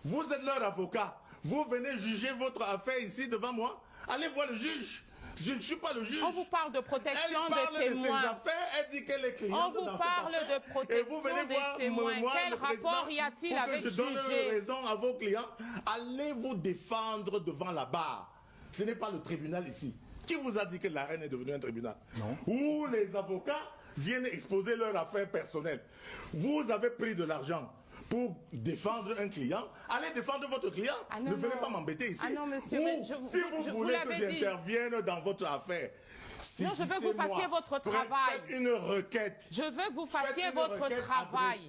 Vous êtes leur avocat. Vous venez juger votre affaire ici devant moi. Allez voir le juge. Je ne suis pas le juge. On vous parle de protection des des témoins. Ses affaires, elle dit qu'elle est cliente. On vous parle de protection des témoins. Quel rapport y a-t-il avec je donne juger? raison à vos clients. Allez vous défendre devant la barre. Ce n'est pas le tribunal ici. Qui vous a dit que la reine est devenue un tribunal? Non. Où les avocats viennent exposer leur affaire personnelle. Vous avez pris de l'argent pour défendre un client, allez défendre votre client. Ah non, ne venez pas m'embêter ici. Ah non, monsieur, si vous voulez que j'intervienne dans votre affaire, non, je veux que vous fassiez votre travail. Faites une requête. Je veux que vous fassiez votre travail.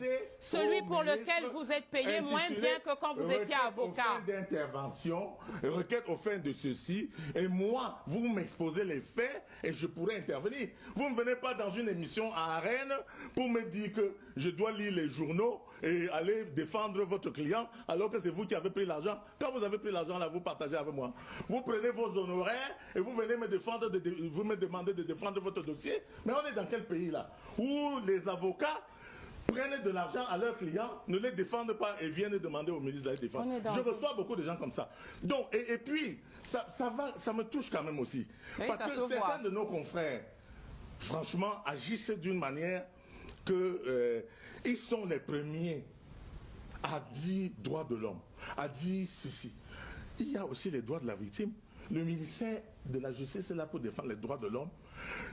Celui pour lequel vous êtes payé moins bien que quand vous étiez avocat. Au fin d'intervention, requête au fin de ceci, et moi, vous m'exposez les faits et je pourrai intervenir. Vous ne venez pas dans une émission à Arène pour me dire que je dois lire les journaux et aller défendre votre client alors que c'est vous qui avez pris l'argent. Quand vous avez pris l'argent, là, vous partagez avec moi. Vous prenez vos honoraires et vous venez me défendre, vous me demandez de défendre votre dossier. Mais on est dans quel pays là où les avocats prennent de l'argent à leurs clients, ne les défendent pas et viennent demander au ministre d'aller défendre. Je reçois beaucoup de gens comme ça. Donc, et puis, ça me touche quand même aussi. Oui, parce que certains de nos confrères, franchement, agissent d'une manière que ils sont les premiers à dire droits de l'homme, à dire ceci. Il y a aussi les droits de la victime. Le ministère de la Justice est là pour défendre les droits de l'homme,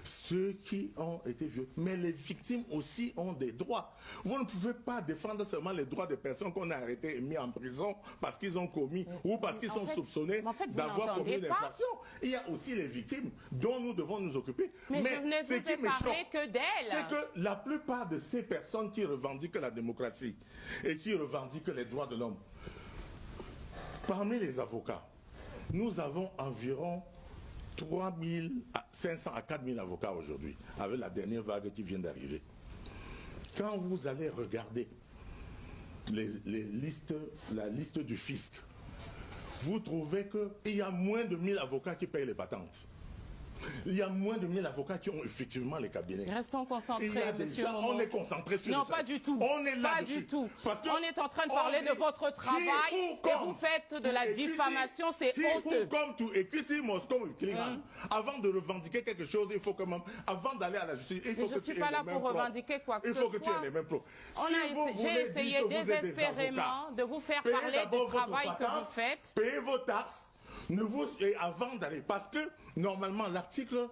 ceux qui ont été violés. Mais les victimes aussi ont des droits. Vous ne pouvez pas défendre seulement les droits des personnes qu'on a arrêtées et mis en prison parce qu'ils ont commis ou parce qu'ils sont soupçonnés d'avoir commis une infraction. Il y a aussi les victimes dont nous devons nous occuper. Mais je ne vous ai parlé que d'elles. C'est que la plupart de ces personnes qui revendiquent la démocratie et qui revendiquent les droits de l'homme, parmi les avocats, nous avons environ 3500 à 4000 avocats aujourd'hui, avec la dernière vague qui vient d'arriver. Quand vous allez regarder la liste du fisc, vous trouvez qu'il y a moins de 1000 avocats qui payent les patentes. Il y a moins de 1000 avocats qui ont effectivement les cabinets. Restons concentrés, monsieur Momo. On est concentrés sur non, pas du tout. On est là pas du tout. Parce on est en train de parler de votre travail et vous faites de la diffamation, c'est honteux. Come to equity must come with clean hand. Avant de revendiquer quelque chose, il faut quand même, avant d'aller à la justice, il faut que tu aies les mêmes preuves. Je ne suis pas là pour revendiquer quoi que ce soit. Il faut que tu aies les mêmes preuves. J'ai essayé désespérément de vous faire parler du travail que vous faites. Payez vos taxes. Et avant d'aller, parce que normalement l'article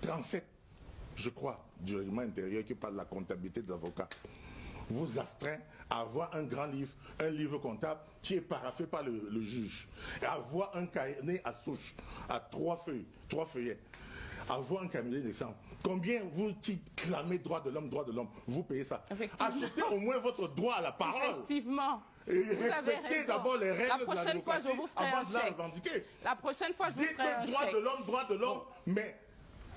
37, je crois, du règlement intérieur qui parle de la comptabilité des avocats, vous astreint à avoir un grand livre, un livre comptable qui est paraphé par le juge, et avoir un carnet à souche, à 3 feuillets, avoir un carnet d'exemple. Combien vous qui clamez droit de l'homme, vous payez ça. Achetez au moins votre droit à la parole. Effectivement. Et respectez d'abord les règles de la démocratie avant de la revendiquer. La prochaine fois, je vous ferai un chèque. Dites droit de l'homme, mais...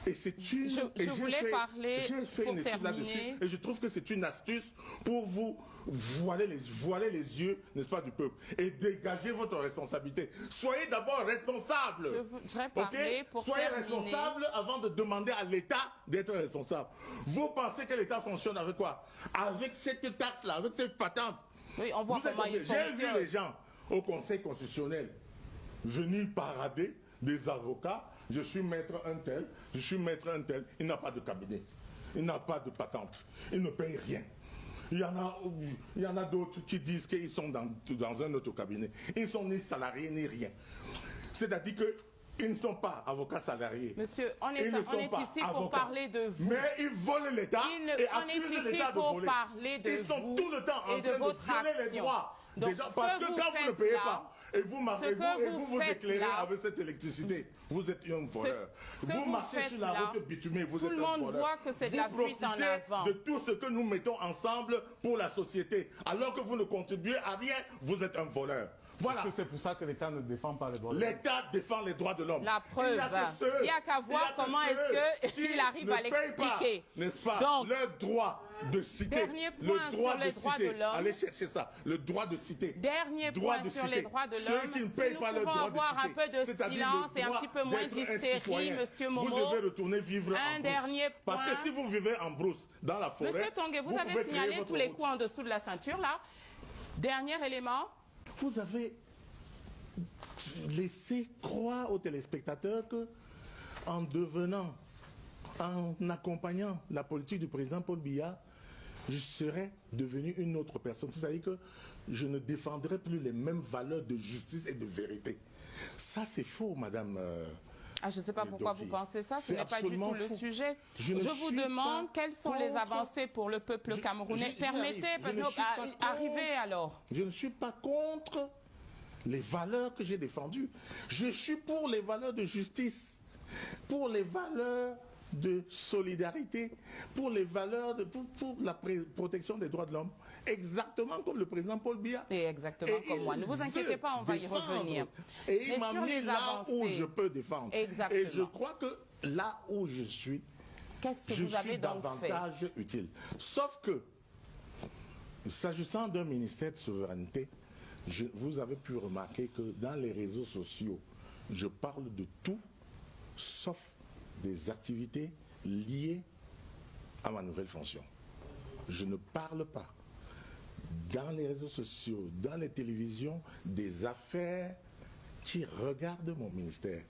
Et c'est une... Je voulais parler, j'ai fait une étude là-dessus, et je trouve que c'est une astuce pour vous voiler les yeux, n'est-ce pas, du peuple, et dégager votre responsabilité. Soyez d'abord responsable. Je voudrais parler pour Soyez responsable avant de demander à l'État d'être responsable. Vous pensez que l'État fonctionne avec quoi? Avec cette taxe-là, avec cette patente. Oui, on voit comment il fonctionne. J'ai vu les gens au Conseil constitutionnel venir parader des avocats. Je suis maître un tel, je suis maître un tel. Il n'a pas de cabinet, il n'a pas de patente, il ne paye rien. Il y en a d'autres qui disent qu'ils sont dans un autre cabinet. Ils ne sont ni salariés ni rien. C'est-à-dire qu'ils ne sont pas avocats salariés. Monsieur, on est ici pour parler de vous. Mais ils volent l'État et accusent l'État de voler. Ils sont tout le temps en train de violer les droits. Donc, parce que quand vous ne payez pas, et vous marchez, vous éclairez avec cette électricité, vous êtes un voleur. Vous marchez sur la route bitumée, vous êtes un voleur. Tout le monde voit que c'est de la fuite en avant. De tout ce que nous mettons ensemble pour la société, alors que vous ne contribuez à rien, vous êtes un voleur. Voilà. Est-ce que c'est pour ça que l'État ne défend pas les droits de l'homme? L'État défend les droits de l'homme. La preuve. Il n'y a qu'à voir comment est-ce qu'il arrive à l'expliquer. N'est-ce pas? Donc, le droit de citer. Dernier point sur les droits de l'homme. Allez chercher ça. Le droit de citer. Dernier point sur les droits de l'homme. Ceux qui ne payent pas le droit de citer. Avoir un peu de silence et un petit peu moins d'hystérie, monsieur Momo. Vous devez retourner vivre en brousse. Dernier point. Parce que si vous vivez en brousse, dans la forêt. Monsieur Tongue, vous avez signalé tous les coups en dessous de la ceinture, là. Dernier élément. vous avez laissé croire aux téléspectateurs que en accompagnant la politique du président Paul Biya, je serais devenu une autre personne. C'est-à-dire que je ne défendrai plus les mêmes valeurs de justice et de vérité. Ça, c'est faux, madame. Je ne sais pas pourquoi vous pensez ça, ce n'est pas du tout le sujet. Je vous demande quelles sont les avancées pour le peuple camerounais. Permettez, arrivez alors. Je ne suis pas contre les valeurs que j'ai défendues. Je suis pour les valeurs de justice, pour les valeurs de solidarité, pour les valeurs pour la protection des droits de l'homme, exactement comme le président Paul Biya. Et exactement comme moi. Ne vous inquiétez pas, on va y revenir. Et il m'a mis là où je peux défendre. Exactement. Et je crois que là où je suis, je suis davantage utile. Sauf que, s'agissant d'un ministère de souveraineté, vous avez pu remarquer que dans les réseaux sociaux, je parle de tout, sauf des activités liées à ma nouvelle fonction. Je ne parle pas dans les réseaux sociaux, dans les télévisions, des affaires qui regardent mon ministère.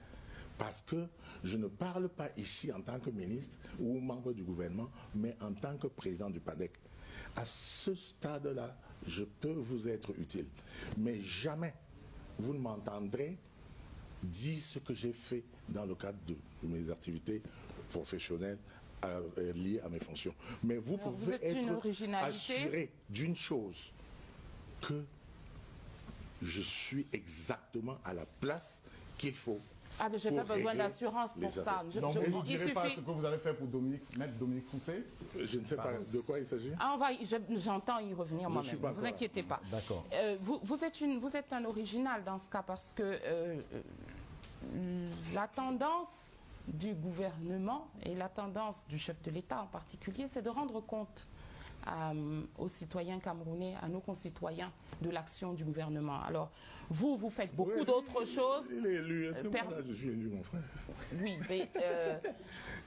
Parce que je ne parle pas ici en tant que ministre ou membre du gouvernement, mais en tant que président du PADEC. À ce stade-là, je peux vous être utile. Mais jamais vous ne m'entendrez dire ce que j'ai fait dans le cadre de mes activités professionnelles liées à mes fonctions. Mais vous pouvez être assuré d'une chose, que je suis exactement à la place qu'il faut. Ah, mais je n'ai pas besoin d'assurance pour ça. Donc, vous ne direz pas ce que vous allez faire pour Maître Dominique Fousset? Je ne sais pas de quoi il s'agit. J'entends y revenir moi-même. Ne vous inquiétez pas. D'accord. Vous êtes un original dans ce cas parce que la tendance du gouvernement et la tendance du chef de l'État en particulier, c'est de rendre compte aux citoyens camerounais, à nos concitoyens, de l'action du gouvernement. Alors, vous faites beaucoup d'autres choses. Il est élu. Est-ce que moi, là, je suis élu, mon frère? Oui, mais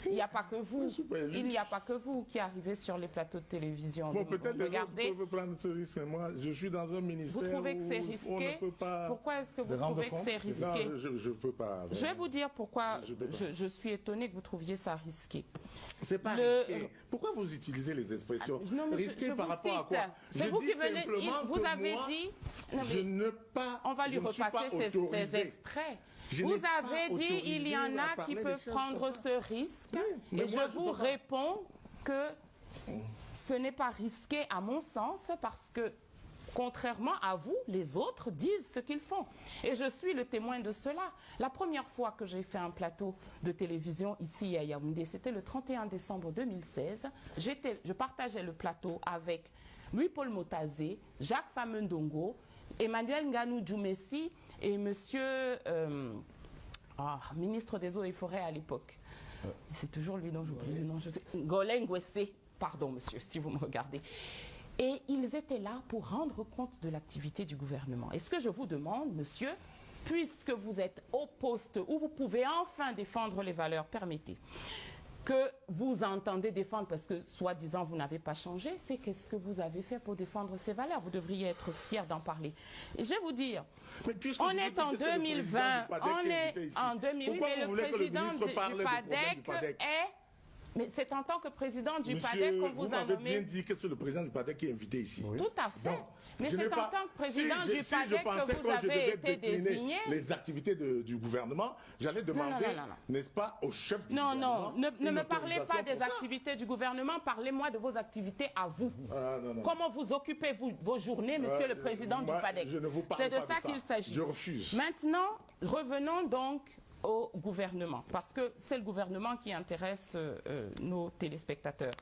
il n'y a pas que vous. Il n'y a pas que vous qui arrivez sur les plateaux de télévision. Bon, peut-être que vous pouvez prendre ce risque. Moi, je suis dans un ministère. Vous trouvez que c'est risqué? Pourquoi est-ce que vous trouvez que c'est risqué? Non, je ne peux pas. Je vais vous dire pourquoi je suis étonnée que vous trouviez ça risqué. C'est pas risqué. Pourquoi vous utilisez les expressions risqué par rapport à quoi? C'est vous qui venez. Vous avez dit. Je ne pas. On va lui repasser ces extraits. Vous avez dit il y en a qui peuvent prendre ce risque. Et je vous réponds que ce n'est pas risqué à mon sens parce que, contrairement à vous, les autres disent ce qu'ils font. Et je suis le témoin de cela. La première fois que j'ai fait un plateau de télévision ici à Yaoundé, c'était le 31 décembre 2016. Je partageais le plateau avec Louis-Paul Motazé, Jacques Famendongo, Emmanuel Nganou-Djoumessi et monsieur ministre des Eaux et Forêts à l'époque. C'est toujours lui dont j'oublie le nom. Golin Ngwese, pardon monsieur, si vous me regardez. Et ils étaient là pour rendre compte de l'activité du gouvernement. Et ce que je vous demande, monsieur, puisque vous êtes au poste où vous pouvez enfin défendre les valeurs, permettez, que vous entendez défendre, parce que soi-disant vous n'avez pas changé, c'est qu'est-ce que vous avez fait pour défendre ces valeurs. Vous devriez être fier d'en parler. Et je vais vous dire, on est en 2020, on est en 2008, et le président du PADEC est... Mais c'est en tant que président du PADEC qu'on vous a nommé... Vous m'avez bien dit que c'est le président du PADEC qui est invité ici. Oui. Tout à fait. Donc, mais c'est en tant que président du PADEC que vous avez été désigné... les activités du gouvernement, j'allais demander, n'est-ce pas, au chef du gouvernement... Non, ne me parlez pas des activités du gouvernement, parlez-moi de vos activités à vous. Comment vous occupez vos journées, monsieur le président du PADEC? Je ne vous parle pas de ça. C'est de ça qu'il s'agit. Je refuse. Maintenant, revenons donc au gouvernement, parce que c'est le gouvernement qui intéresse nos téléspectateurs.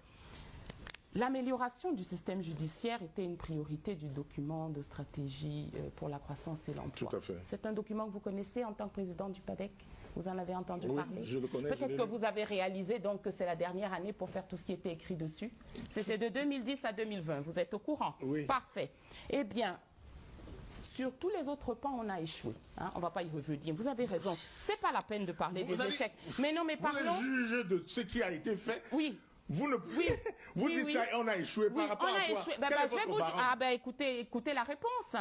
L'amélioration du système judiciaire était une priorité du document de stratégie pour la croissance et l'emploi. Tout à fait. C'est un document que vous connaissez en tant que président du PADEC? Vous en avez entendu parler? Je le connais. Peut-être que vous avez réalisé donc que c'est la dernière année pour faire tout ce qui était écrit dessus. C'était de 2010 à 2020. Vous êtes au courant? Oui. Parfait. Eh bien, sur tous les autres pans, on a échoué. Hein, on ne va pas y revenir. Vous avez raison. Ce n'est pas la peine de parler des échecs. Mais non, mais parlons... Vous êtes juge de ce qui a été fait. Oui. Vous ne vous dites ça, on a échoué par rapport à quoi? Je vais vous dire, écoutez la réponse.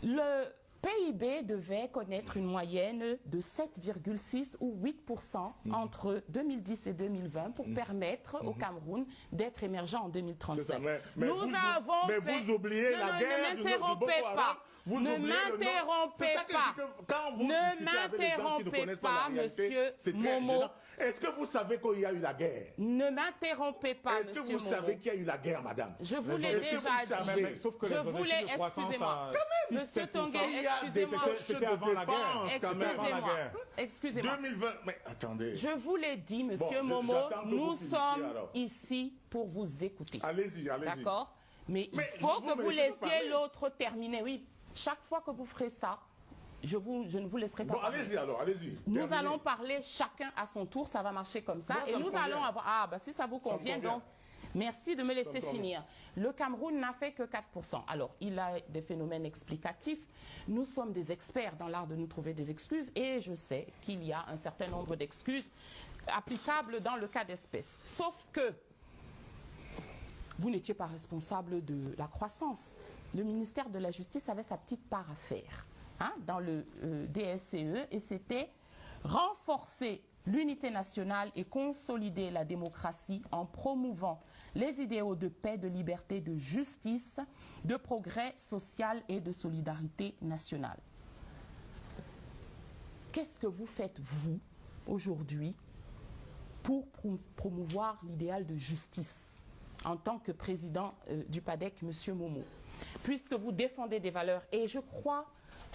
Le PIB devait connaître une moyenne de 7,6 ou 8% entre 2010 et 2020 pour permettre au Cameroun d'être émergent en 2035. Ça, mais Nous avons mais fait... vous oubliez la guerre ne m'interrompez pas. Ne m'interrompez pas. Quand vous Ne discutez avec les gens qui ne m'interrompez connaissent pas, la réalité, monsieur c'est très Momo. gênant. Est-ce que vous savez qu'il y a eu la guerre? Ne m'interrompez pas, Est-ce que monsieur vous Momo. savez qu'il y a eu la guerre, madame? Je vous l'ai Est-ce que déjà vous savez- dit. Sauf que Je les voulais, objectifs de croissance excusez-moi. à Monsieur 6-7%, Tongué, Il y a des excusez-moi. flèches C'était de avant la guerre. dépenses, quand même. Avant la Excusez-moi. guerre. Excusez-moi. 2020, mais attendez. Je vous l'ai dit, monsieur Bon, Momo, j'attends que nous vous finissiez, sommes alors. ici pour vous écouter. Allez-y, allez-y. D'accord? Mais il Mais faut vous que me vous laissez parler. laissiez l'autre terminer. Oui, chaque fois que vous ferez ça, je ne vous laisserai pas Bon, parler. allez-y alors, allez-y. Nous Terminez. allons parler chacun à son tour, ça va marcher comme ça. Moi, ça et me nous convient. allons avoir... Ah, bah si ça vous Ça me convient, convient. donc, merci de me laisser me convient. finir. Le Cameroun n'a fait que 4%. Alors, il a des phénomènes explicatifs. Nous sommes des experts dans l'art de nous trouver des excuses et je sais qu'il y a un certain nombre d'excuses applicables dans le cas d'espèce. Sauf que vous n'étiez pas responsable de la croissance. Le ministère de la Justice avait sa petite part à faire dans le DSCE et c'était renforcer l'unité nationale et consolider la démocratie en promouvant les idéaux de paix, de liberté, de justice, de progrès social et de solidarité nationale. Qu'est-ce que vous faites, vous, aujourd'hui, pour promouvoir l'idéal de justice en tant que président du PADEC, M. Momo, puisque vous défendez des valeurs, et je crois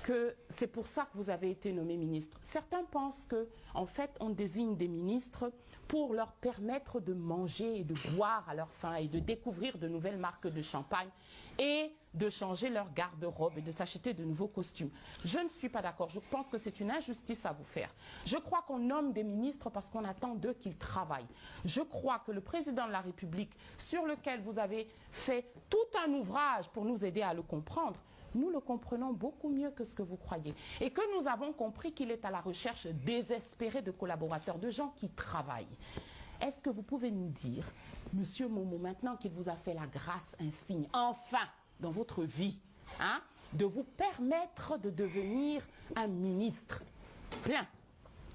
que c'est pour ça que vous avez été nommé ministre. Certains pensent que, en fait, on désigne des ministres pour leur permettre de manger et de boire à leur faim et de découvrir de nouvelles marques de champagne et de changer leur garde-robe et de s'acheter de nouveaux costumes. Je ne suis pas d'accord. Je pense que c'est une injustice à vous faire. Je crois qu'on nomme des ministres parce qu'on attend d'eux qu'ils travaillent. Je crois que le président de la République, sur lequel vous avez fait tout un ouvrage pour nous aider à le comprendre, nous le comprenons beaucoup mieux que ce que vous croyez. Et que nous avons compris qu'il est à la recherche désespérée de collaborateurs, de gens qui travaillent. Est-ce que vous pouvez nous dire, Monsieur Momo, maintenant qu'il vous a fait la grâce insigne, enfin, dans votre vie, de vous permettre de devenir un ministre plein,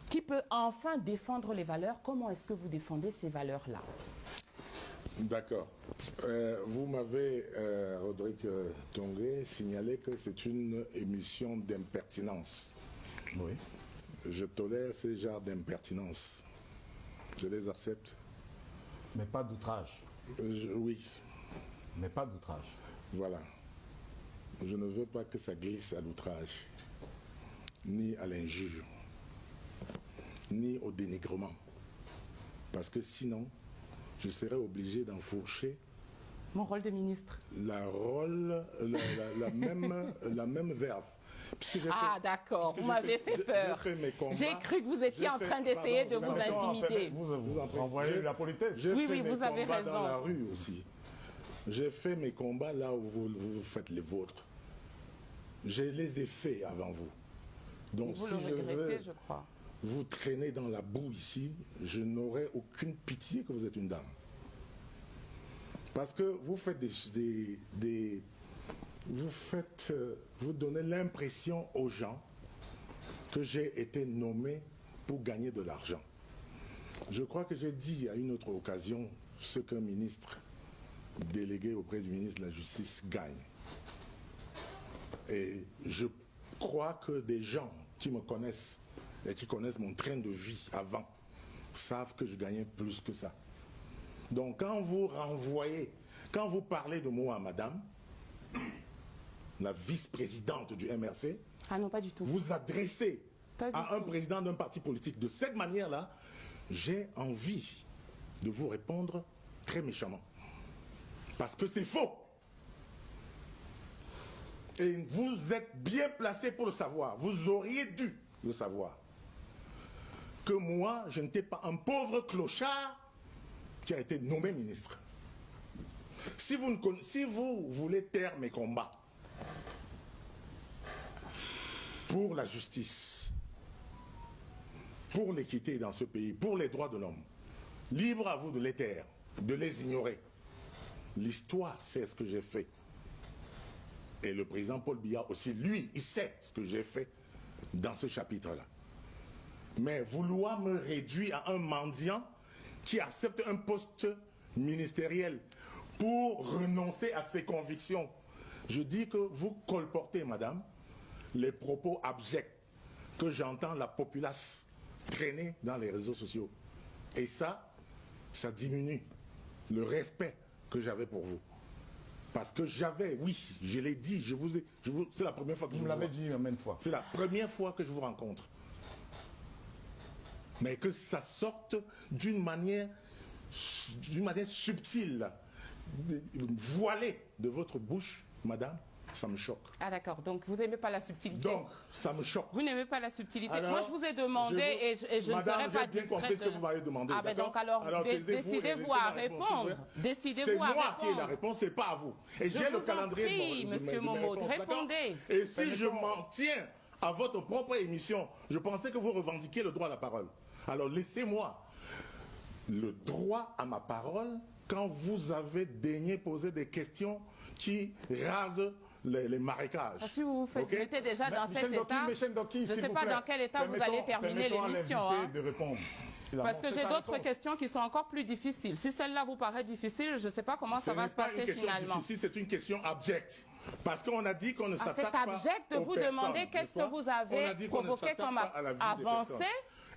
qui peut enfin défendre les valeurs? Comment est-ce que vous défendez ces valeurs-là? D'accord. Vous m'avez, Rodrigue Tongué, signalé que c'est une émission d'impertinence. Oui. Je tolère ces genres d'impertinence. Je les accepte. Mais pas d'outrage. Oui, Mais pas d'outrage. voilà. Je ne veux pas que ça glisse à l'outrage, ni à l'injure, ni au dénigrement. Parce que sinon, je serais obligé d'enfourcher Mon rôle de ministre. la même verve. Puisque j'ai Ah fait- d'accord, puisque vous j'ai m'avez fait j'ai peur. fait mes combats. J'ai cru que vous étiez J'ai en fait- train d'essayer de pardon, vous maintenant, intimider. Vous en prie. envoyez J'ai- la politesse. J'ai Oui, fait oui, mes vous avez combats raison. dans la rue aussi. J'ai fait mes combats là où vous faites les vôtres. Je les ai faits avant vous. Donc Vous si le je veux regrettez, je crois. vous traîner dans la boue ici, je n'aurai aucune pitié que vous êtes une dame. Parce que vous faites vous donnez l'impression aux gens que j'ai été nommé pour gagner de l'argent. Je crois que j'ai dit à une autre occasion ce qu'un ministre délégué auprès du ministre de la Justice gagne. Et je crois que des gens qui me connaissent et qui connaissent mon train de vie avant savent que je gagnais plus que ça. Donc quand vous renvoyez, quand vous parlez de moi à madame, la vice-présidente du MRC, Ah non, pas du tout. vous adressez Pas du à un tout. président d'un parti politique de cette manière-là, j'ai envie de vous répondre très méchamment. Parce que c'est faux. Et vous êtes bien placé pour le savoir. Vous auriez dû le savoir. Que moi, je n'étais pas un pauvre clochard qui a été nommé ministre. Si vous voulez taire mes combats pour la justice, pour l'équité dans ce pays, pour les droits de l'homme, libre à vous de les taire, de les ignorer. L'histoire sait ce que j'ai fait. Et le président Paul Biya aussi, lui, il sait ce que j'ai fait dans ce chapitre-là. Mais vouloir me réduire à un mendiant qui accepte un poste ministériel pour renoncer à ses convictions, je dis que vous colportez, madame, les propos abjects que j'entends la populace traîner dans les réseaux sociaux. Et ça diminue le respect que j'avais pour vous. Parce que j'avais, oui, je l'ai dit, c'est la première fois que je vous l'avez dit maintes fois. C'est la première fois que je vous rencontre. Mais que ça sorte d'une manière subtile, voilée de votre bouche, madame, ça me choque. Ah d'accord, donc vous n'aimez pas la subtilité. Donc, ça me choque. Vous n'aimez pas la subtilité. Alors, moi, je vous ai demandé et je ne serai pas discrète. J'ai bien compris ce que vous m'avez demandé. Ah ben donc alors décidez-vous à répondre. Décidez-vous à répondre. C'est moi qui ai la réponse, c'est pas à vous. Et j'ai le calendrier de Monsieur Momo, répondez. Et si je m'en tiens à votre propre émission, je pensais que vous revendiquiez le droit à la parole. Alors laissez-moi le droit à ma parole quand vous avez daigné poser des questions qui rasent les marécages. Si vous étiez déjà dans cet état, je ne sais pas dans quel état vous allez terminer l'émission. Parce que j'ai d'autres questions qui sont encore plus difficiles. Si celle-là vous paraît difficile, je ne sais pas comment ça va se passer finalement. C'est une question abjecte. Parce qu'on a dit qu'on ne s'attaque pas aux personnes. C'est abject de vous demander qu'est-ce que vous avez provoqué comme avancée.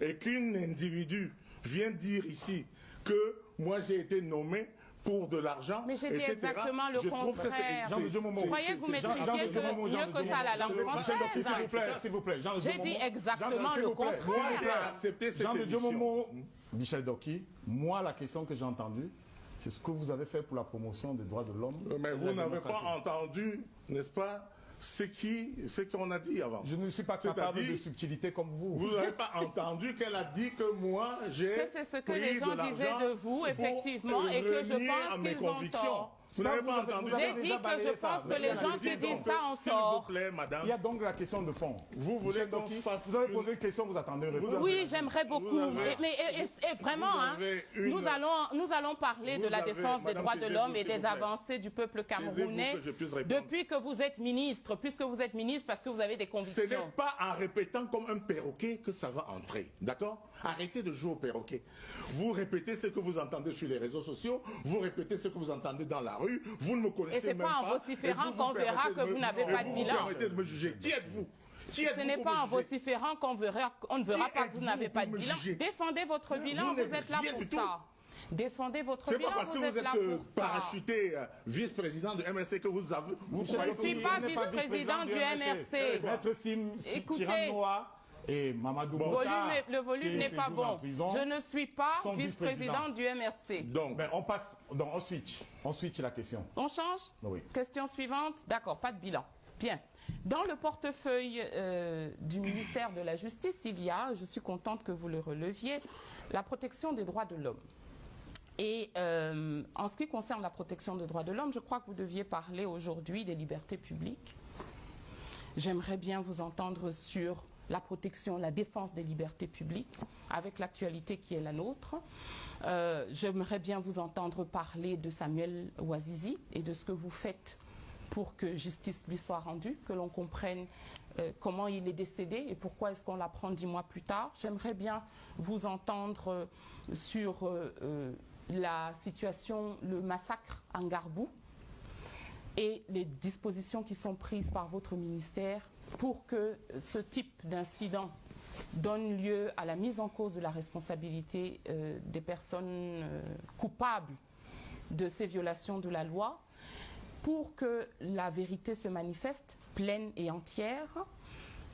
Et qu'un individu vient dire ici que moi j'ai été nommé pour de l'argent. Mais j'ai dit exactement le contraire. Vous croyez que vous maîtrisiez mieux que ça la langue française? S'il vous plaît. J'ai dit exactement le contraire. Jean de Diomomo, Michel Doki, moi la question que j'ai entendue, c'est ce que vous avez fait pour la promotion des droits de l'homme. Mais vous n'avez pas entendu, n'est-ce pas, ce qu'on a dit avant. Je ne suis pas capable de subtilité comme vous. Vous n'avez pas entendu qu'elle a dit que moi, j'ai c'est ce que les gens disaient de vous, effectivement, et que je pense qu'ils ont tort. Vous n'avez pas entendu. J'ai dit que je pense que les gens qui disent ça en tort. S'il vous plaît, madame. Il y a donc la question de fond. Vous voulez donc vous avez posé une question, vous attendez une réponse. Oui, j'aimerais beaucoup. Mais vraiment, nous allons parler de la défense des droits de l'homme et des avancées du peuple camerounais depuis que vous êtes ministre, puisque vous êtes ministre parce que vous avez des convictions. Ce n'est pas en répétant comme un perroquet que ça va entrer, d'accord? Arrêtez de jouer au perroquet. Vous répétez ce que vous entendez sur les réseaux sociaux, vous répétez ce que vous entendez dans la rue, vous ne me connaissez même pas. Et c'est pas en vociférant qu'on verra que vous n'avez pas de bilan. Vous permettez de me juger. Qui êtes-vous? Ce n'est pas en vociférant qu'on ne verra pas que vous n'avez pas de bilan. Défendez votre bilan, vous êtes là pour ça. Défendez votre bilan, vous êtes là pour ça. C'est pas parce que vous êtes parachuté vice-président du MRC que vous avez... Je ne suis pas vice-président du MRC. Maître Sim Tiranoa et Mamadou Bota, le volume n'est pas bon. Je ne suis pas vice-président du MRC. Donc, on passe, on switch la question. On change? Oui. Question suivante. D'accord, pas de bilan. Bien. Dans le portefeuille du ministère de la Justice, il y a, je suis contente que vous le releviez, la protection des droits de l'homme. Et en ce qui concerne la protection des droits de l'homme, je crois que vous deviez parler aujourd'hui des libertés publiques. J'aimerais bien vous entendre sur la protection, la défense des libertés publiques, avec l'actualité qui est la nôtre. J'aimerais bien vous entendre parler de Samuel Ouazizi et de ce que vous faites pour que justice lui soit rendue, que l'on comprenne comment il est décédé et pourquoi est-ce qu'on l'apprend 10 mois plus tard. J'aimerais bien vous entendre sur la situation, le massacre en Garbou et les dispositions qui sont prises par votre ministère pour que ce type d'incident donne lieu à la mise en cause de la responsabilité des personnes coupables de ces violations de la loi, pour que la vérité se manifeste pleine et entière,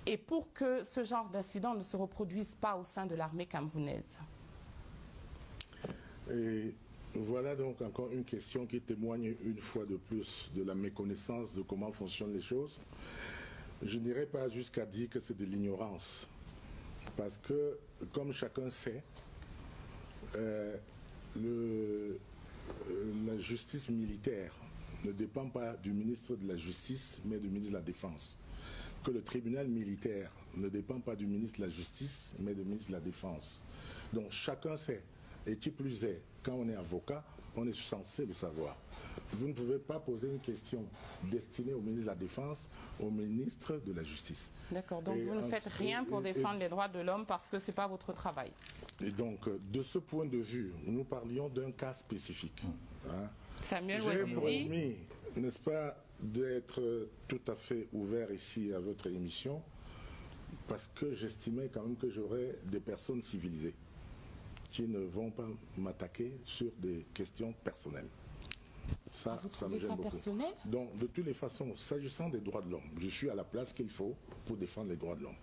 et pour que ce genre d'incident ne se reproduise pas au sein de l'armée camerounaise. Et voilà donc encore une question qui témoigne une fois de plus de la méconnaissance de comment fonctionnent les choses. Je n'irai pas jusqu'à dire que c'est de l'ignorance, parce que, comme chacun sait, la justice militaire ne dépend pas du ministre de la Justice, mais du ministre de la Défense. Que le tribunal militaire ne dépend pas du ministre de la Justice, mais du ministre de la Défense. Donc chacun sait. Et qui plus est, quand on est avocat, on est censé le savoir. Vous ne pouvez pas poser une question destinée au ministre de la Défense, au ministre de la Justice. D'accord, donc vous ne faites rien pour défendre les droits de l'homme parce que ce n'est pas votre travail. Et donc, de ce point de vue, nous parlions d'un cas spécifique. Hein. Samuel J'ai Ouazizi. promis, n'est-ce pas, d'être tout à fait ouvert ici à votre émission, parce que j'estimais quand même que j'aurais des personnes civilisées qui ne vont pas m'attaquer sur des questions personnelles. Ça, Vous ça me trouvez gêne ça beaucoup. personnel? Donc, de toutes les façons, s'agissant des droits de l'homme, je suis à la place qu'il faut pour défendre les droits de l'homme.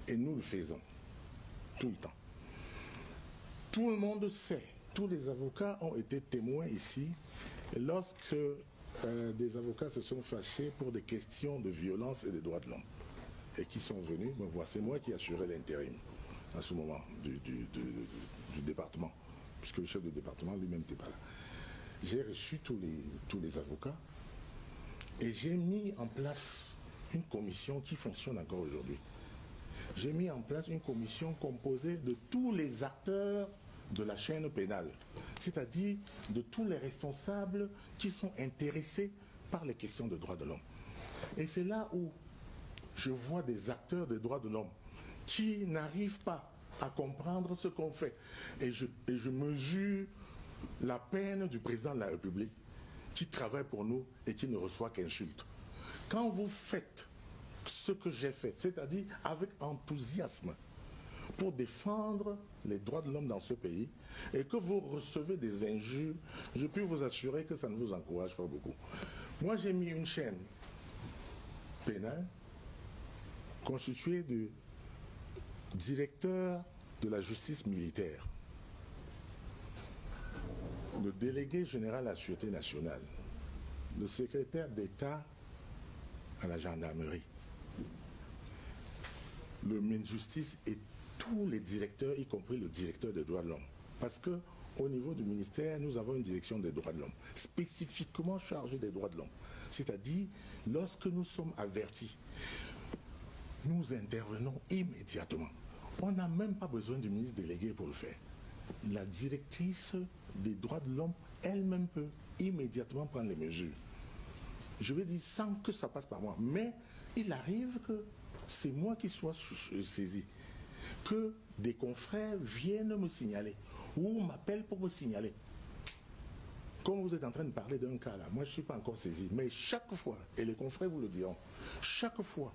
Et nous le faisons, tout le temps. Tout le monde sait, tous les avocats ont été témoins ici, lorsque des avocats se sont fâchés pour des questions de violence et des droits de l'homme. Et qui sont venus me voir. C'est moi qui assurais l'intérim à ce moment du département, puisque le chef de département lui-même n'était pas là. J'ai reçu tous les avocats et j'ai mis en place une commission qui fonctionne encore aujourd'hui. J'ai mis en place une commission composée de tous les acteurs de la chaîne pénale, c'est-à-dire de tous les responsables qui sont intéressés par les questions de droits de l'homme. Et c'est là où je vois des acteurs des droits de l'homme qui n'arrivent pas à comprendre ce qu'on fait. Et je mesure la peine du président de la République qui travaille pour nous et qui ne reçoit qu'insultes. Quand vous faites ce que j'ai fait, c'est-à-dire avec enthousiasme, pour défendre les droits de l'homme dans ce pays, et que vous recevez des injures, je peux vous assurer que ça ne vous encourage pas beaucoup. Moi, j'ai mis une chaîne pénale constituée de directeur de la justice militaire, le délégué général à la Sûreté nationale, le secrétaire d'État à la gendarmerie, le Minjustice et tous les directeurs, y compris le directeur des droits de l'homme. Parce que au niveau du ministère, nous avons une direction des droits de l'homme, spécifiquement chargée des droits de l'homme. C'est-à-dire, lorsque nous sommes avertis, nous intervenons immédiatement. On n'a même pas besoin du ministre délégué pour le faire. La directrice des droits de l'homme elle-même peut immédiatement prendre les mesures. Je vais dire sans que ça passe par moi. Mais il arrive que c'est moi qui sois saisi, que des confrères viennent me signaler ou m'appellent pour me signaler. Comme vous êtes en train de parler d'un cas là, moi je ne suis pas encore saisi, mais chaque fois, et les confrères vous le diront, chaque fois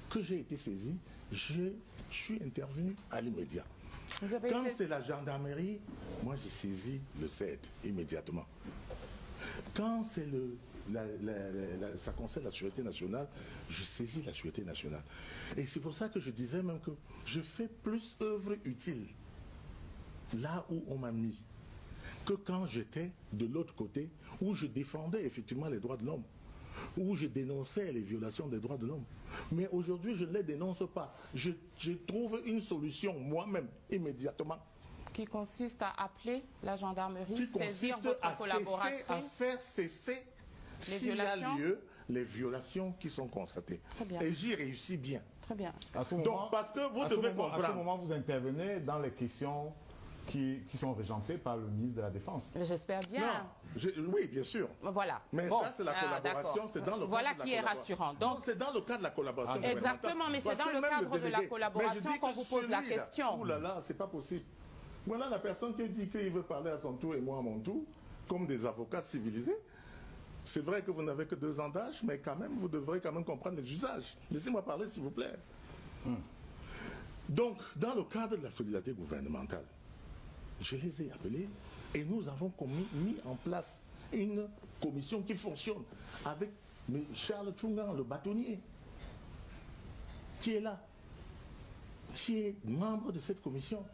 que j'ai été saisi, je suis intervenu à l'immédiat. Quand c'est la gendarmerie, moi j'ai saisi le 7 immédiatement. Quand c'est ça concerne la Sûreté nationale, je saisis la Sûreté nationale. Et c'est pour ça que je disais même que je fais plus œuvre utile là où on m'a mis que quand j'étais de l'autre côté, où je défendais effectivement les droits de l'homme, où je dénonçais les violations des droits de l'homme. Mais aujourd'hui, je ne les dénonce pas. Je trouve une solution moi-même, immédiatement. Qui consiste à appeler la gendarmerie, Qui saisir consiste votre collaboratrice, à faire cesser, s'il y a lieu, les violations qui sont constatées. Très bien. Et j'y réussis bien. Très bien. À ce Donc, moment, parce que vous à ce devez moment- comprendre. À ce moment, vous intervenez dans les questions qui sont régentées par le ministre de la Défense. J'espère bien. Non, oui, bien sûr. Voilà. Mais Bon. ça, c'est la collaboration, d'accord. c'est dans le Voilà cadre de la qui est collaboration. rassurant. Non, Donc, c'est dans le cadre de la collaboration. exactement, mais c'est Parce dans que le même cadre de la délégué- collaboration mais je dis qu'on que vous pose la celui-là, question. ouh là là, c'est pas possible. Voilà la personne qui dit qu'il veut parler à son tour et moi à mon tour, comme des avocats civilisés. C'est vrai que vous n'avez que 2 ans d'âge, mais quand même, vous devrez quand même comprendre les usages. Laissez-moi parler, s'il vous plaît. Donc, dans le cadre de la solidarité gouvernementale, je les ai appelés et nous avons mis en place une commission qui fonctionne avec Charles Tchungan, le bâtonnier, qui est là, qui est membre de cette commission,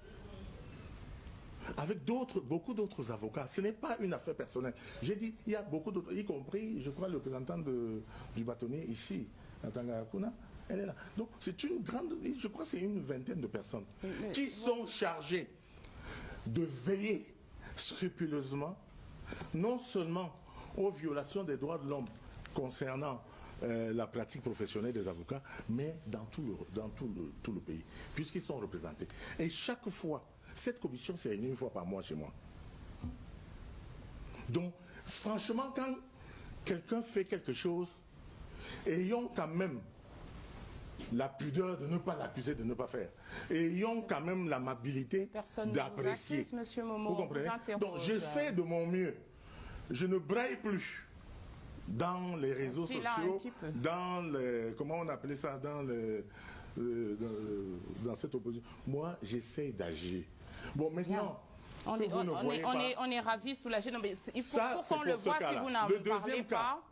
avec beaucoup d'autres avocats. Ce n'est pas une affaire personnelle. J'ai dit, il y a beaucoup d'autres, y compris, je crois, le représentant du bâtonnier ici, Natanga Akuna, elle est là. Donc, c'est une grande, je crois que c'est une vingtaine de personnes qui sont chargées de veiller scrupuleusement, non seulement aux violations des droits de l'homme concernant la pratique professionnelle des avocats, mais dans tout le pays, puisqu'ils sont représentés. Et chaque fois, cette commission s'est réunie une fois par mois chez moi. Donc, franchement, quand quelqu'un fait quelque chose, ayons quand même la pudeur de ne pas l'accuser de ne pas faire. Ayons quand même l'amabilité d'apprécier. Monsieur Momo, vous comprenez? Donc, je fais de mon mieux. Je ne braille plus dans les réseaux sociaux, dans les, comment on appelait ça, dans cette opposition. Moi, j'essaie d'agir. Bon, maintenant, on est ravis, soulagés. Non, mais il faut qu'on le voit si vous n'en parlez pas.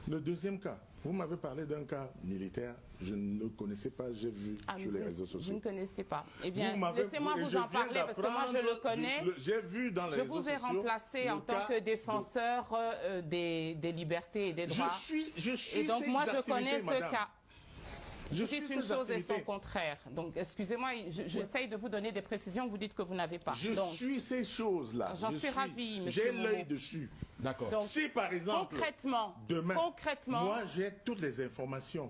Le deuxième cas, vous m'avez parlé d'un cas militaire, je ne le connaissais pas, j'ai vu sur les réseaux sociaux. Vous ne connaissez pas. Eh bien, laissez-moi vous en parler parce que moi je le connais. J'ai vu dans les réseaux sociaux. Je vous ai remplacé en tant que défenseur des libertés et des droits. Je suis et donc moi je connais ce cas. Je dites une chose et son contraire. Donc, excusez-moi, j'essaye de vous donner des précisions que vous dites que vous n'avez pas. Je suis ces choses-là. J'en suis ravie, monsieur. J'ai l'œil dessus. D'accord. Si, par exemple, demain, moi, j'ai toutes les informations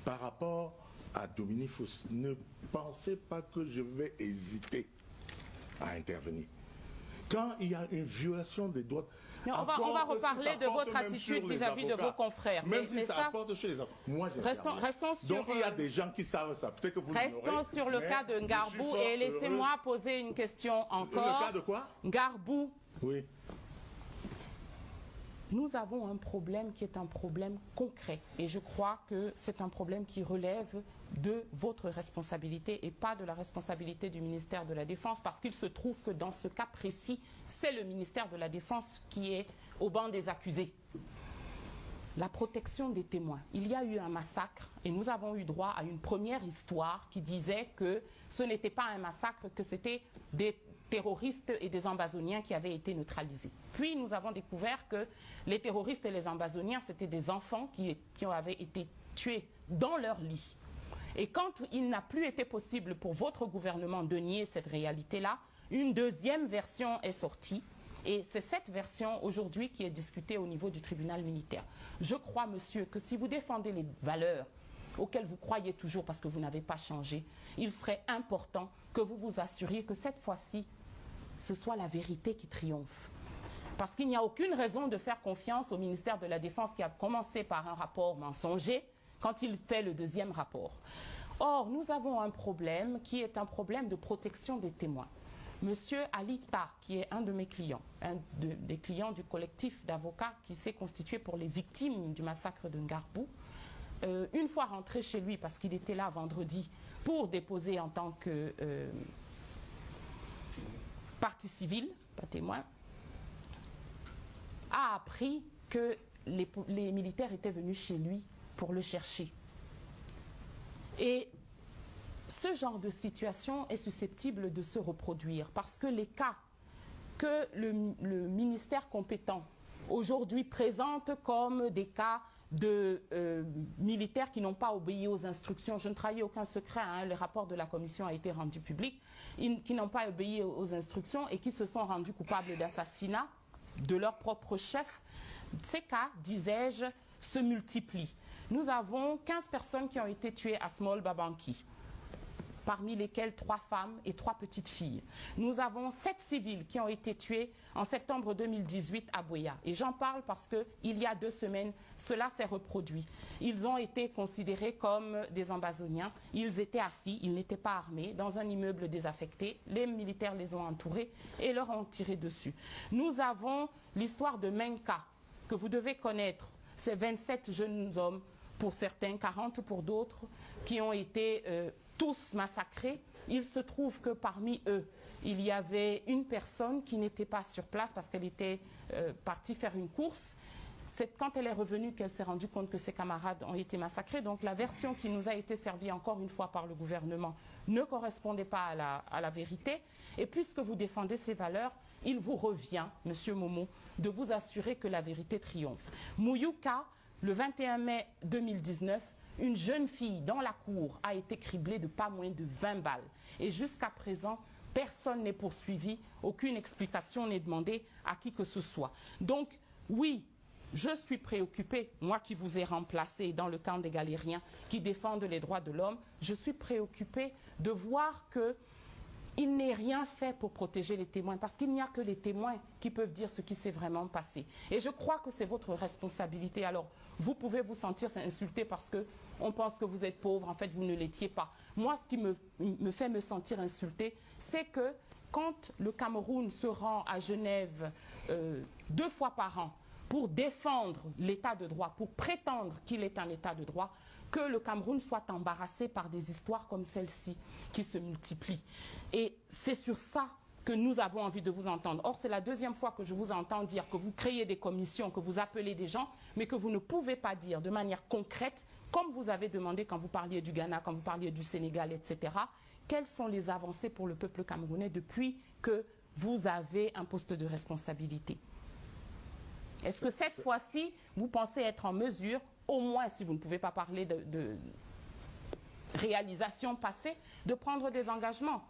par rapport à Dominique Fausses, ne pensez pas que je vais hésiter à intervenir. Quand il y a une violation des droits... Non, on va reparler de votre attitude vis-à-vis de vos confrères. Même si ça apporte chez les avocats. Moi, restons sur... Donc, il y a des gens qui savent ça. Peut-être que vous restons sur le cas de Ngarbou et laissez-moi poser une question encore. Le cas de quoi? Ngarbou. Oui. Nous avons un problème qui est un problème concret. Et je crois que c'est un problème qui relève de votre responsabilité et pas de la responsabilité du ministère de la Défense, parce qu'il se trouve que dans ce cas précis, c'est le ministère de la Défense qui est au banc des accusés. La protection des témoins. Il y a eu un massacre et nous avons eu droit à une première histoire qui disait que ce n'était pas un massacre, que c'était des terroristes et des ambazoniens qui avaient été neutralisés. Puis nous avons découvert que les terroristes et les ambazoniens, c'était des enfants qui avaient été tués dans leur lit. Et quand il n'a plus été possible pour votre gouvernement de nier cette réalité-là, une deuxième version est sortie. Et c'est cette version aujourd'hui qui est discutée au niveau du tribunal militaire. Je crois, monsieur, que si vous défendez les valeurs auxquelles vous croyez toujours parce que vous n'avez pas changé, il serait important que vous vous assuriez que cette fois-ci, ce soit la vérité qui triomphe. Parce qu'il n'y a aucune raison de faire confiance au ministère de la Défense qui a commencé par un rapport mensonger quand il fait le deuxième rapport. Or, nous avons un problème qui est un problème de protection des témoins. Monsieur Alita, qui est un de mes clients, des clients du collectif d'avocats qui s'est constitué pour les victimes du massacre de Ngarbou, une fois rentré chez lui, parce qu'il était là vendredi pour déposer en tant que partie civile, pas témoin, a appris que les militaires étaient venus chez lui pour le chercher. Et ce genre de situation est susceptible de se reproduire parce que les cas que le ministère compétent aujourd'hui présente comme des cas de militaires qui n'ont pas obéi aux instructions. Je ne trahis aucun secret, hein, le rapport de la commission a été rendu public, qui n'ont pas obéi aux instructions et qui se sont rendus coupables d'assassinat de leur propre chef. Ces cas, disais-je, se multiplient. Nous avons 15 personnes qui ont été tuées à Small Babanki, parmi lesquelles 3 femmes et 3 petites filles. Nous avons 7 civils qui ont été tués en septembre 2018 à Buea. Et j'en parle parce qu'il y a 2 semaines, cela s'est reproduit. Ils ont été considérés comme des ambazoniens. Ils étaient assis, ils n'étaient pas armés, dans un immeuble désaffecté. Les militaires les ont entourés et leur ont tiré dessus. Nous avons l'histoire de Menka, que vous devez connaître. Ces 27 jeunes hommes, pour certains, 40 pour d'autres, qui ont été tous massacrés. Il se trouve que parmi eux, il y avait une personne qui n'était pas sur place parce qu'elle était partie faire une course. C'est quand elle est revenue qu'elle s'est rendue compte que ses camarades ont été massacrés. Donc la version qui nous a été servie encore une fois par le gouvernement ne correspondait pas à la vérité. Et puisque vous défendez ces valeurs, il vous revient, Monsieur Momo, de vous assurer que la vérité triomphe. Mouyouka, le 21 mai 2019, une jeune fille dans la cour a été criblée de pas moins de 20 balles. Et jusqu'à présent, personne n'est poursuivi, aucune explication n'est demandée à qui que ce soit. Donc, oui, je suis préoccupée, moi qui vous ai remplacé dans le camp des galériens qui défendent les droits de l'homme, je suis préoccupée de voir que il n'est rien fait pour protéger les témoins, parce qu'il n'y a que les témoins qui peuvent dire ce qui s'est vraiment passé. Et je crois que c'est votre responsabilité. Alors, vous pouvez vous sentir insulté parce qu'on pense que vous êtes pauvre, en fait, vous ne l'étiez pas. Moi, ce qui me fait me sentir insulté, c'est que quand le Cameroun se rend à Genève 2 fois par an pour défendre l'état de droit, pour prétendre qu'il est un état de droit, que le Cameroun soit embarrassé par des histoires comme celle-ci qui se multiplient. Et c'est sur ça que nous avons envie de vous entendre. Or, c'est la 2e fois que je vous entends dire que vous créez des commissions, que vous appelez des gens, mais que vous ne pouvez pas dire de manière concrète, comme vous avez demandé quand vous parliez du Ghana, quand vous parliez du Sénégal, etc., quelles sont les avancées pour le peuple camerounais depuis que vous avez un poste de responsabilité. Est-ce que cette fois-ci, vous pensez être en mesure, au moins si vous ne pouvez pas parler de réalisation passée, de prendre des engagements?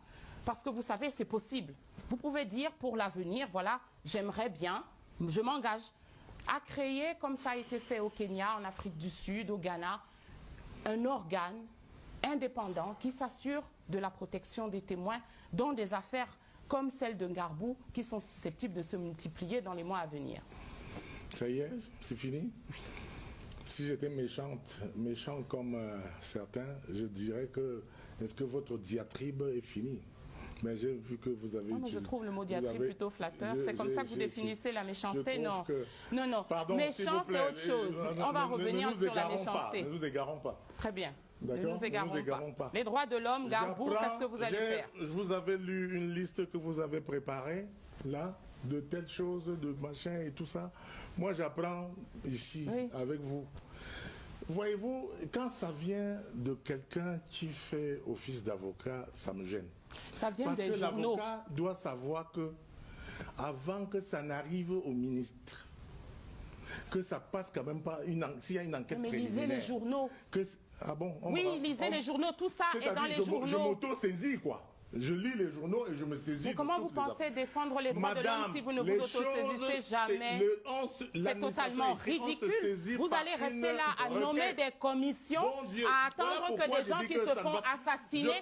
Parce que vous savez, c'est possible. Vous pouvez dire pour l'avenir, voilà, j'aimerais bien, je m'engage à créer, comme ça a été fait au Kenya, en Afrique du Sud, au Ghana, un organe indépendant qui s'assure de la protection des témoins dans des affaires comme celle de Ngarbou qui sont susceptibles de se multiplier dans les mois à venir. Ça y est, c'est fini? Si j'étais méchant comme certains, je dirais que est-ce que votre diatribe est finie? Mais j'ai vu que vous avez... je trouve le mot diatribe plutôt flatteur. C'est comme ça que vous définissez la méchanceté? Non. Non. Pardon, méchant, c'est autre chose. On va revenir sur la méchanceté. Ne nous égarons pas. Très bien. Ne D'accord, nous égarons pas. Les droits de l'homme, Ngarbou, qu'est-ce que vous allez faire? Vous avez lu une liste que vous avez préparée, là, de telles choses, de machin et tout ça. Moi, j'apprends ici, avec vous. Voyez-vous, quand ça vient de quelqu'un qui fait office d'avocat, ça me gêne. Ça vient Parce des que journaux. l'avocat doit savoir que, avant que ça n'arrive au ministre, que ça passe quand même pas, s'il y a une enquête préliminaire. Mais lisez les journaux. Ah bon, lisez les journaux, tout ça est dans les journaux. Je m'auto-saisis, quoi. Je lis les journaux et je me saisis. Mais comment vous pensez défendre les droits de l'homme si vous ne vous auto-saisissez jamais? C'est totalement ridicule. Vous allez rester là à nommer des commissions, à attendre que des gens qui se font assassiner.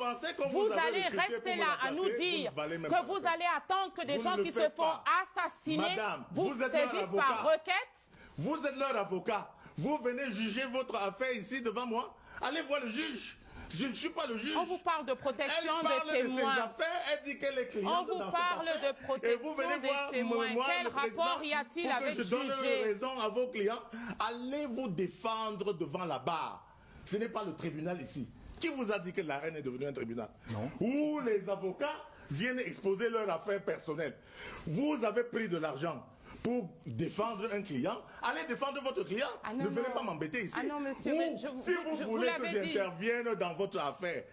Vous allez rester là à nous dire que vous allez attendre que des gens qui se font assassiner vous saisissent par requête. Vous êtes leur avocat. Vous venez juger votre affaire ici devant moi. Allez voir le juge. Je ne suis pas le juge. On vous parle de protection des témoins. De ses affaires, elle dit qu'elle est cliente. On vous parle de protection des témoins. Quel rapport y a-t-il avec le juge? Je donne raison à vos clients. Allez vous défendre devant la barre. Ce n'est pas le tribunal ici. Qui vous a dit que la reine est devenue un tribunal? Non. Où les avocats viennent exposer leur affaire personnelle. Vous avez pris de l'argent pour défendre un client, allez défendre votre client. Ne venez pas m'embêter ici. Ah non, monsieur, si vous voulez que j'intervienne dans votre affaire,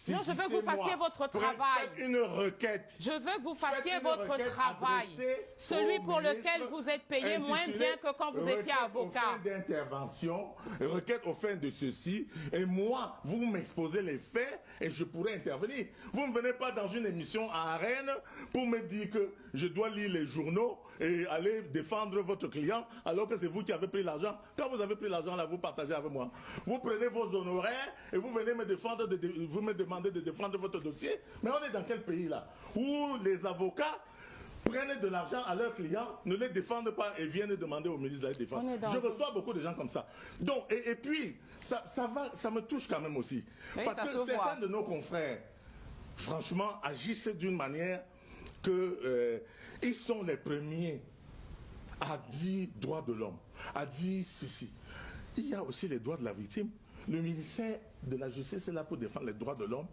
non, je veux que vous fassiez votre travail. Faites une requête. Je veux que vous fassiez votre travail. Celui pour lequel vous êtes payé moins bien que quand vous étiez avocat. Requête au fin de ceci, et moi, vous m'exposez les faits et je pourrai intervenir. Vous ne venez pas dans une émission à Rennes pour me dire que je dois lire les journaux et aller défendre votre client alors que c'est vous qui avez pris l'argent. Quand vous avez pris l'argent, là, vous partagez avec moi. Vous prenez vos honoraires et vous venez me défendre, vous me demandez de défendre votre dossier. Mais on est dans quel pays là? Où les avocats prennent de l'argent à leurs clients, ne les défendent pas et viennent demander au ministre de les défendre. Je reçois beaucoup de gens comme ça. Donc, et puis, ça me touche quand même aussi. Oui, parce que certains de nos confrères, franchement, agissent d'une manière que ils sont les premiers à dire droits de l'homme, à dire ceci. Il y a aussi les droits de la victime. Le ministère de la Justice est là pour défendre les droits de l'homme,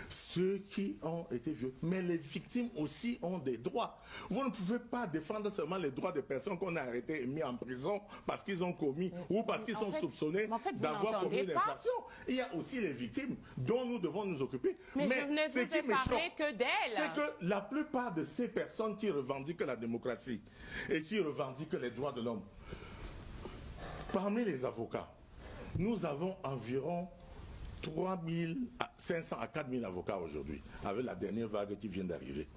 ceux qui ont été violés. Mais les victimes aussi ont des droits. Vous ne pouvez pas défendre seulement les droits des personnes qu'on a arrêtées et mis en prison parce qu'ils ont commis ou parce qu'ils sont soupçonnés d'avoir commis une infraction. Il y a aussi les victimes dont nous devons nous occuper. Mais je ne vous ai parlé que d'elles. C'est que la plupart de ces personnes qui revendiquent la démocratie et qui revendiquent les droits de l'homme, parmi les avocats, nous avons environ 3500 à 4000 avocats aujourd'hui, avec la dernière vague qui vient d'arriver.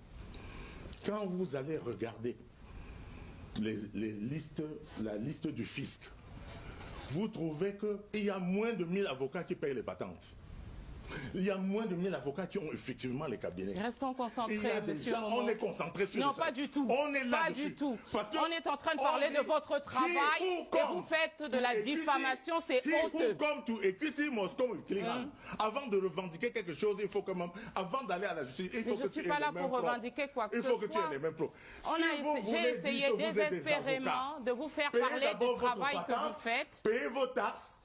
Quand vous allez regarder la liste du fisc, vous trouvez qu'il y a moins de 1000 avocats qui payent les patentes. Il y a moins de 1000 avocats qui ont effectivement les cabinets. Restons concentrés, Il y a monsieur déjà, Momo. on est concentré sur Non, ça. pas du tout. On est là Pas dessus. du tout. Parce que On est en train de parler de votre travail et vous faites de la diffamation, c'est honteux. Comme tout equity must come with clean hand. Avant de revendiquer quelque chose, il faut quand même, avant d'aller à la justice, il faut Mais que je suis tu pas aies là les mêmes pour preuves. revendiquer quoi que Il ce faut que tu soit. aies les mêmes preuves. J'ai essayé désespérément de vous faire payez parler du d'abord votre travail que patente, vous faites. Payez vos taxes.